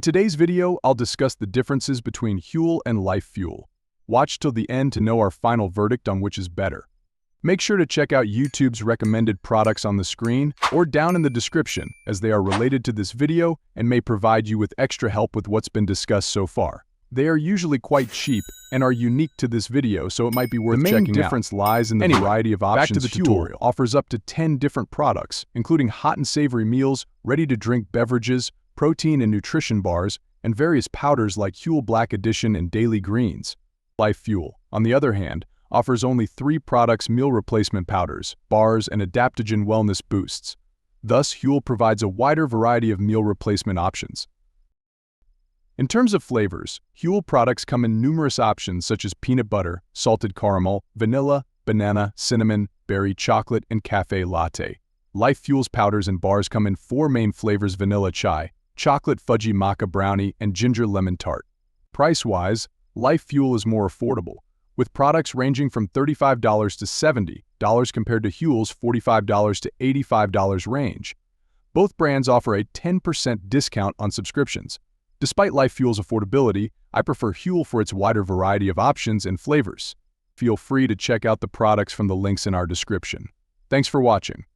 In today's video, I'll discuss the differences between Huel and Lyfe Fuel. Watch till the end to know our final verdict on which is better. Make sure to check out YouTube's recommended products on the screen or down in the description, as they are related to this video and may provide you with extra help with what's been discussed so far. They are usually quite cheap and are unique to this video, so it might be worth checking out. The main difference lies in the variety of options. Back to the tutorial. Offers up to 10 different products, including hot and savory meals, ready-to-drink beverages, protein and nutrition bars, and various powders like Huel Black Edition and Daily Greens. Lyfe Fuel, on the other hand, offers only 3 products: meal replacement powders, bars, and adaptogen wellness boosts. Thus, Huel provides a wider variety of meal replacement options. In terms of flavors, Huel products come in numerous options such as peanut butter, salted caramel, vanilla, banana, cinnamon, berry, chocolate, and cafe latte. Lyfe Fuel's powders and bars come in 4 main flavors: vanilla chai, chocolate fudgy maca brownie, and ginger lemon tart. Price-wise, Lyfe Fuel is more affordable, with products ranging from $35 to $70 compared to Huel's $45 to $85 range. Both brands offer a 10% discount on subscriptions. Despite Lyfe Fuel's affordability, I prefer Huel for its wider variety of options and flavors. Feel free to check out the products from the links in our description. Thanks for watching.